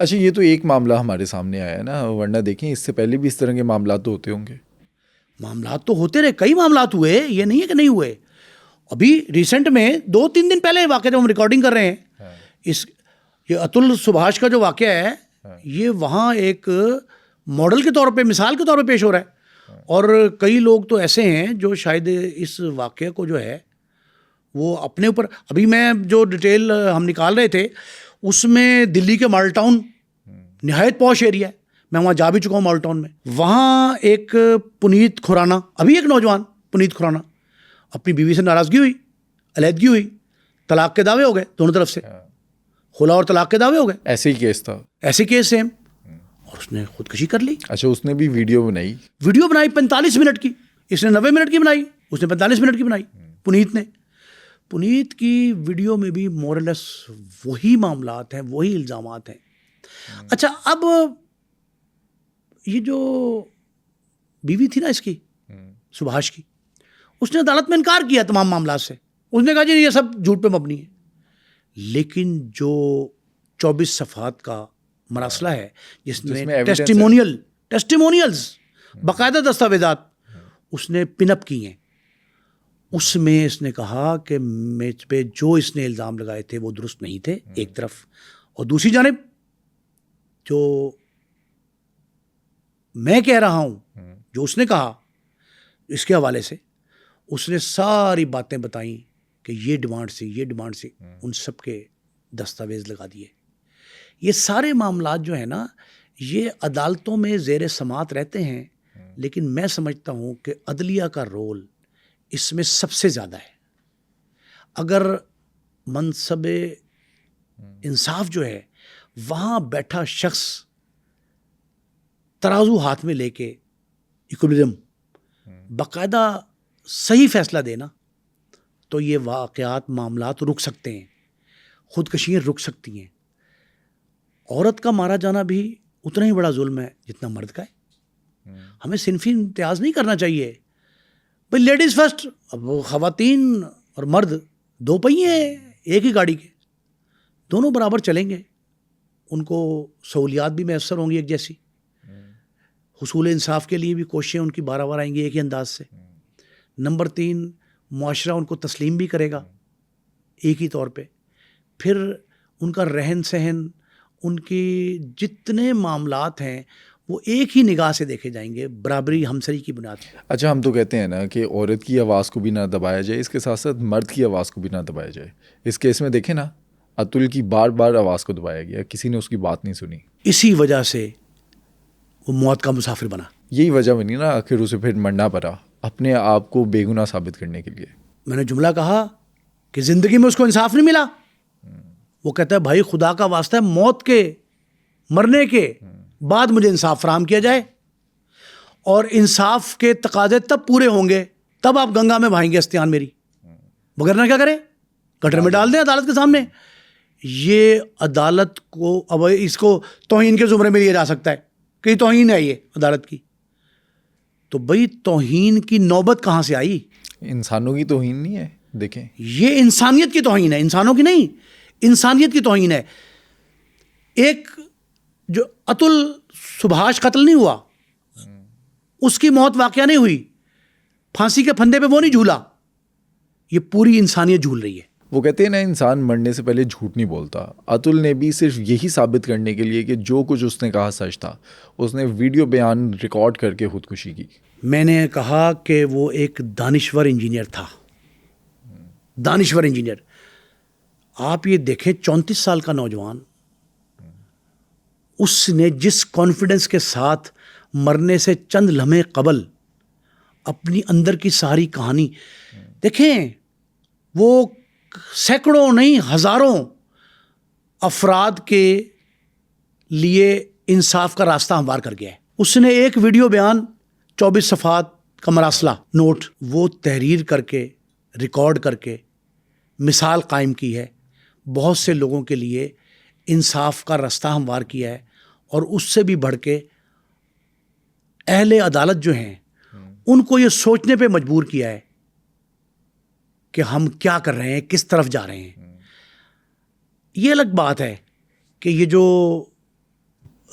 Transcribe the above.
اچھا یہ تو ایک معاملہ ہمارے سامنے آیا ہے نا، ورنہ دیکھیں اس سے پہلے بھی اس طرح کے معاملات تو ہوتے ہوں گے. معاملات تو ہوتے رہے، کئی معاملات ہوئے، یہ نہیں ہے کہ نہیں ہوئے. ابھی ریسنٹ میں 2-3 دن پہلے واقعہ جب ہم ریکارڈنگ کر رہے ہیں، یہ اتل سبھاش کا جو واقعہ ہے یہ وہاں ایک ماڈل کے طور پہ، مثال کے طور پہ پیش ہو رہا ہے. اور کئی لوگ تو ایسے ہیں جو شاید اس واقعے کو جو ہے وہ اپنے اوپر، ابھی میں جو ڈیٹیل ہم نکال رہے تھے اس میں دلی کے ماڈل ٹاؤن نہایت پوش ایریا ہے، میں وہاں جا بھی چکا ہوں ماڈل ٹاؤن میں. وہاں ایک پنیت کھرانا، ابھی ایک نوجوان پنیت کھرانا، اپنی بیوی سے ناراضگی ہوئی، علیحدگی ہوئی، طلاق کے دعوے ہو گئے دونوں طرف سے، خلا اور طلاق کے دعوے ہو گئے. ایسے ہی کیس تھا، ایسے کیس سیم، اور اس نے خودکشی کر لی. اچھا اس نے بھی ویڈیو بنائی 45 منٹ کی، اس نے 90 منٹ کی بنائی، اس نے 45 منٹ کی بنائی. پنیت نے، پنیت کی ویڈیو میں بھی مورلس وہی معاملات ہیں، وہی الزامات ہیں. اچھا اب یہ جو بیوی تھی نا اس کی، سبھاش کی، اس نے عدالت میں انکار کیا تمام معاملات سے. اس نے کہا جی یہ سب جھوٹ پہ مبنی ہے. لیکن جو 24 صفحات کا مراسلہ ہے جس میں ٹیسٹیمونیلز، باقاعدہ دستاویزات اس نے پن اپ کی ہیں، اس میں اس نے کہا کہ میچ پہ جو اس نے الزام لگائے تھے وہ درست نہیں تھے ایک طرف، اور دوسری جانب جو میں کہہ رہا ہوں، جو اس نے کہا اس کے حوالے سے، اس نے ساری باتیں بتائیں کہ یہ ڈیمانڈ سی، یہ ڈیمانڈ سی، ان سب کے دستاویز لگا دیے. یہ سارے معاملات جو ہیں نا یہ عدالتوں میں زیر سماعت رہتے ہیں، لیکن میں سمجھتا ہوں کہ عدلیہ کا رول اس میں سب سے زیادہ ہے. اگر منصب انصاف جو ہے وہاں بیٹھا شخص ترازو ہاتھ میں لے کے ایکویلبریم باقاعدہ صحیح فیصلہ دینا، تو یہ واقعات، معاملات رک سکتے ہیں، خودکشیاں رک سکتی ہیں. عورت کا مارا جانا بھی اتنا ہی بڑا ظلم ہے جتنا مرد کا ہے. ہمیں صنفی امتیاز نہیں کرنا چاہیے. بھائی لیڈیز فرسٹ، اب وہ خواتین اور مرد دو پہیے ہیں ایک ہی گاڑی کے، دونوں برابر چلیں گے، ان کو سہولیات بھی میسر ہوں گی ایک جیسی. حصول انصاف کے لیے بھی کوششیں ان کی بار بار آئیں گی ایک ہی انداز سے. نمبر 3، معاشرہ ان کو تسلیم بھی کرے گا ایک ہی طور پہ. پھر ان کا رہن سہن، ان کی جتنے معاملات ہیں وہ ایک ہی نگاہ سے دیکھے جائیں گے، برابری ہمسری کی بنیاد پر. اچھا ہم تو کہتے ہیں نا کہ عورت کی آواز کو بھی نہ دبایا جائے، اس کے ساتھ ساتھ مرد کی آواز کو بھی نہ دبایا جائے. اس کیس میں دیکھیں نا، اتل کی بار بار آواز کو دبایا گیا، کسی نے اس کی بات نہیں سنی. اسی وجہ سے وہ موت کا مسافر بنا. یہی وجہ بنی نا آخر اسے پھر مرنا پڑا اپنے آپ کو بے گناہ ثابت کرنے کے لیے. میں نے جملہ کہا کہ زندگی میں اس کو انصاف نہیں ملا. وہ کہتا ہے بھائی خدا کا واسطہ ہے، موت کے، مرنے کے بعد مجھے انصاف فراہم کیا جائے، اور انصاف کے تقاضے تب پورے ہوں گے تب آپ گنگا میں بہائیں گے استیان میری، وگرنہ کیا کریں، گٹر میں ڈال دیں عدالت کے سامنے. یہ عدالت کو اب اس کو توہین کے زمرے میں لیا جا سکتا ہے کہ یہ توہین ہے، یہ عدالت کی. تو بھئی توہین کی نوبت کہاں سے آئی؟ انسانوں کی توہین نہیں ہے، دیکھیں یہ انسانیت کی توہین ہے، انسانوں کی نہیں، انسانیت کی توہین ہے. ایک جو اتل سبھاش قتل نہیں ہوا، اس کی موت واقعہ نہیں ہوئی، پھانسی کے پھندے پہ وہ نہیں جھولا، یہ پوری انسانیت جھول رہی ہے. وہ کہتے ہیں نا انسان مرنے سے پہلے جھوٹ نہیں بولتا. اتل نے بھی صرف یہی ثابت کرنے کے لیے کہ جو کچھ اس نے کہا سچ تھا، اس نے ویڈیو بیان ریکارڈ کر کے خودکشی کی. میں نے کہا کہ وہ ایک دانشور انجینئر تھا، دانشور انجینئر. آپ یہ دیکھیں 34 سال کا نوجوان، اس نے جس کانفیڈنس کے ساتھ مرنے سے چند لمحے قبل اپنی اندر کی ساری کہانی دیکھیں، وہ سینکڑوں نہیں ہزاروں افراد کے لیے انصاف کا راستہ ہموار کر گیا ہے. اس نے ایک ویڈیو بیان 24 صفحات کا مراسلہ نوٹ وہ تحریر کر کے، ریکارڈ کر کے مثال قائم کی ہے، بہت سے لوگوں کے لیے انصاف کا راستہ ہموار کیا ہے. اور اس سے بھی بڑھ کے اہل عدالت جو ہیں ان کو یہ سوچنے پہ مجبور کیا ہے کہ ہم کیا کر رہے ہیں، کس طرف جا رہے ہیں. یہ الگ بات ہے کہ یہ جو